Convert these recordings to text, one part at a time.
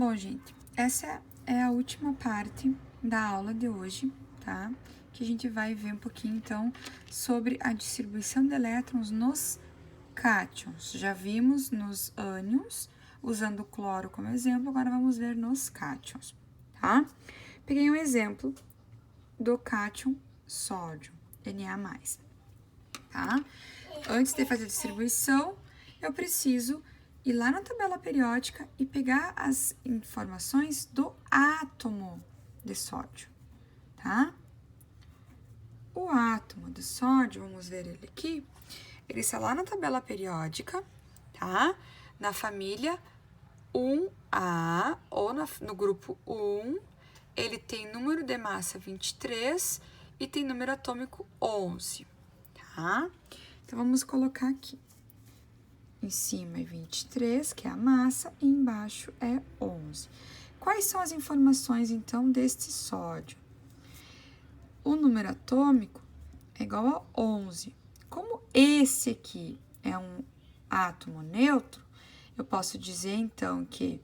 Bom, gente, essa é a última parte da aula de hoje, tá? Que a gente vai ver um pouquinho, então, sobre a distribuição de elétrons nos cátions. Já vimos nos ânions, usando o cloro como exemplo, agora vamos ver nos cátions, tá? Peguei um exemplo do cátion sódio, Na+, tá? Antes de fazer a distribuição, eu preciso ir lá na tabela periódica e pegar as informações do átomo de sódio, tá? O átomo de sódio, vamos ver ele aqui, ele está lá na tabela periódica, tá? Na família 1A, ou no grupo 1, ele tem número de massa 23 e tem número atômico 11, tá? Então, vamos colocar aqui. Em cima é 23, que é a massa, e embaixo é 11. Quais são as informações, então, deste sódio? O número atômico é igual a 11. Como esse aqui é um átomo neutro, eu posso dizer, então, que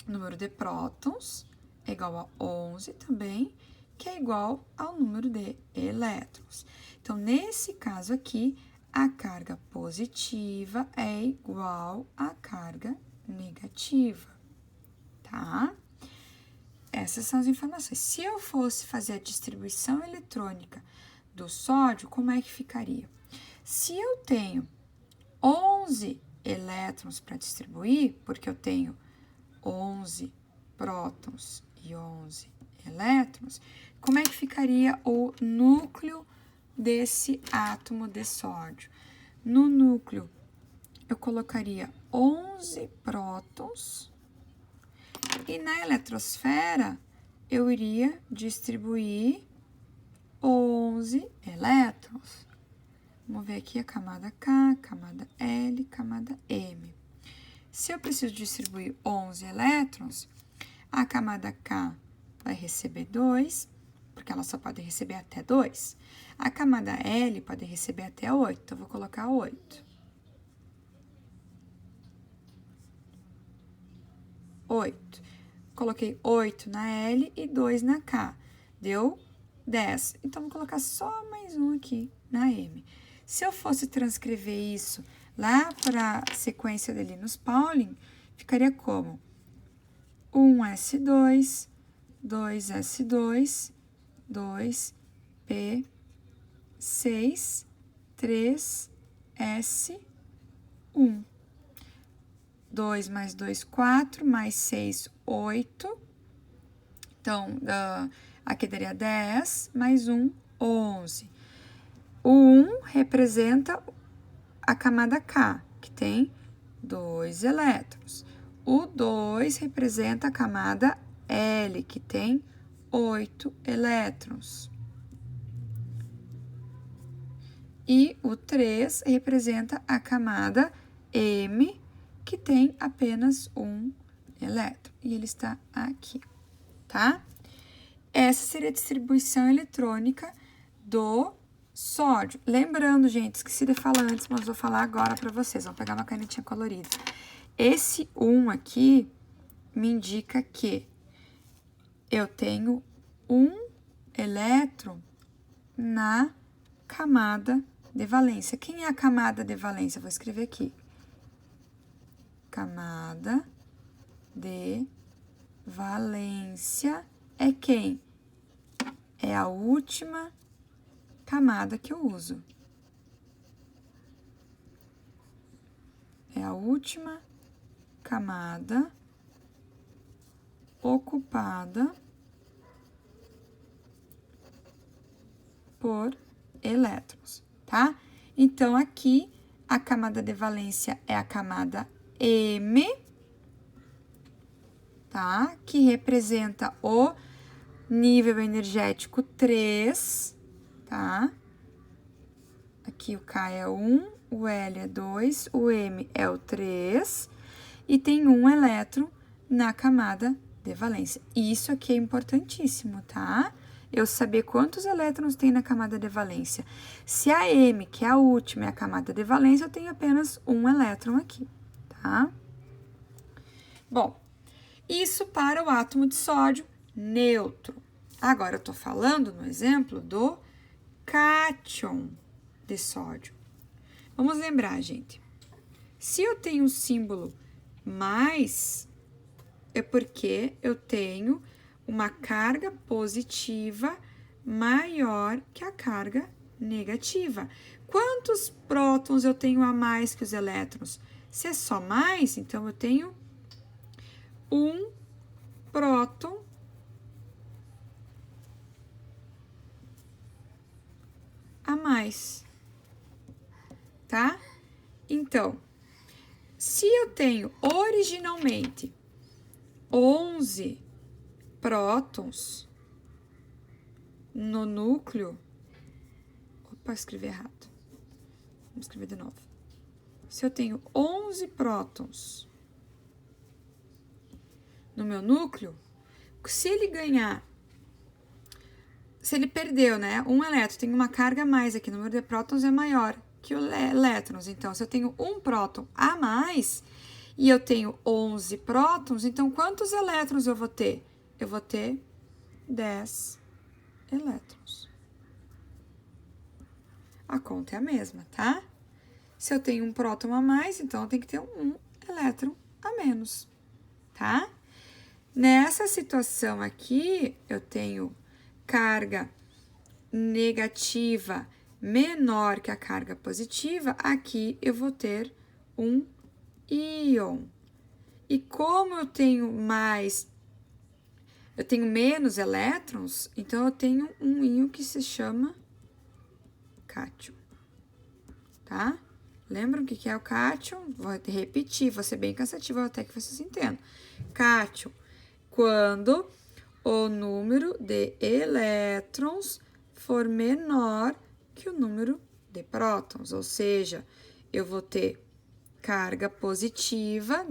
o número de prótons é igual a 11 também, que é igual ao número de elétrons. Então, nesse caso aqui, a carga positiva é igual à carga negativa, tá? Essas são as informações. Se eu fosse fazer a distribuição eletrônica do sódio, como é que ficaria? Se eu tenho 11 elétrons para distribuir, porque eu tenho 11 prótons e 11 elétrons, como é que ficaria o núcleo desse átomo de sódio? No núcleo, eu colocaria 11 prótons e na eletrosfera eu iria distribuir 11 elétrons. Vamos ver aqui a camada K, camada L, camada M. Se eu preciso distribuir 11 elétrons, a camada K vai receber 2, porque ela só pode receber até 2. A camada L pode receber até 8, então, eu vou colocar 8. 8. Coloquei 8 na L e 2 na K. Deu 10. Então, vou colocar só mais um aqui na M. Se eu fosse transcrever isso lá para a sequência de Linus Pauling, ficaria como 1s2, 2s2, 2p6, 3s1. 2 mais 2, 4, mais 6, 8. Então, aqui daria 10, mais 1, 11. O 1 representa a camada K, que tem 2 elétrons. O 2 representa a camada L, que tem 8 elétrons. E o 3 representa a camada M, que tem apenas 1 elétron. E ele está aqui, tá? Essa seria a distribuição eletrônica do sódio. Lembrando, gente, esqueci de falar antes, mas vou falar agora para vocês. Vamos pegar uma canetinha colorida. Esse 1 aqui me indica que eu tenho um elétron na camada de valência. Quem é a camada de valência? Vou escrever aqui. Camada de valência é quem? É a última camada que eu uso. É a última camada ocupada por elétrons, tá? Então, aqui, a camada de valência é a camada M, tá? Que representa o nível energético 3, tá? Aqui o K é 1, o L é 2, o M é o 3, e tem um elétron na camada de valência. Isso aqui é importantíssimo, tá? Eu saber quantos elétrons tem na camada de valência. Se a M, que é a última, é a camada de valência, eu tenho apenas um elétron aqui, tá? Bom, Isso para o átomo de sódio neutro. Agora, eu estou falando no exemplo do cátion de sódio. Vamos lembrar, gente. Se eu tenho um símbolo mais, é porque eu tenho uma carga positiva maior que a carga negativa. Quantos prótons eu tenho a mais que os elétrons? Se é só mais, então eu tenho um próton a mais, tá? Então, se eu tenho originalmente 11 prótons no núcleo, opa, escrevi errado. Vamos escrever de novo. Se eu tenho 11 prótons no meu núcleo, se ele perdeu, né, um elétron, tem uma carga a mais aqui, o número de prótons é maior que o elétrons. Então, se eu tenho um próton a mais e eu tenho 11 prótons, então quantos elétrons eu vou ter? Eu vou ter 10 elétrons. A conta é a mesma, tá? Se eu tenho um próton a mais, então eu tenho que ter um elétron a menos, tá? Nessa situação aqui, eu tenho carga negativa menor que a carga positiva, aqui eu vou ter um íon. E como eu tenho menos elétrons, então eu tenho um íon que se chama cátion, tá? Lembram o que é o cátion? Vou repetir, vou ser bem cansativo até que vocês entendam. Cátion, quando o número de elétrons for menor que o número de prótons, ou seja, eu vou ter carga positiva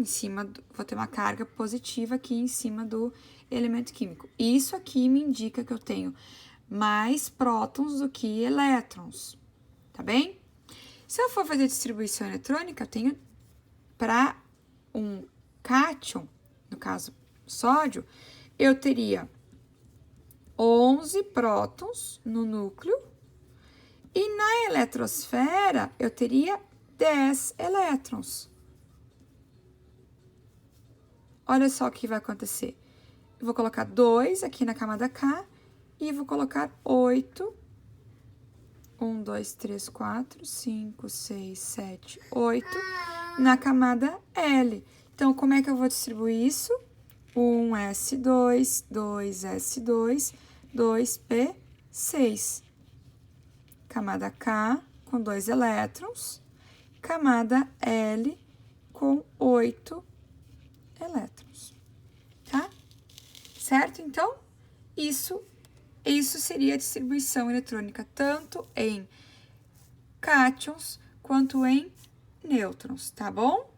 vou ter uma carga positiva aqui em cima do elemento químico. Isso aqui me indica que eu tenho mais prótons do que elétrons, tá bem? Se eu for fazer distribuição eletrônica, eu tenho para um cátion, no caso sódio, eu teria 11 prótons no núcleo e na eletrosfera eu teria 10 elétrons. Olha só o que vai acontecer. Eu vou colocar 2 aqui na camada K e vou colocar 8. 1, 2, 3, 4, 5, 6, 7, 8 na camada L. Então, como é que eu vou distribuir isso? 1s2, 2s2, 2p6. Camada K com 2 elétrons, camada L com 8 elétrons, tá? Certo? Então, isso seria a distribuição eletrônica, tanto em cátions quanto em nêutrons, tá bom?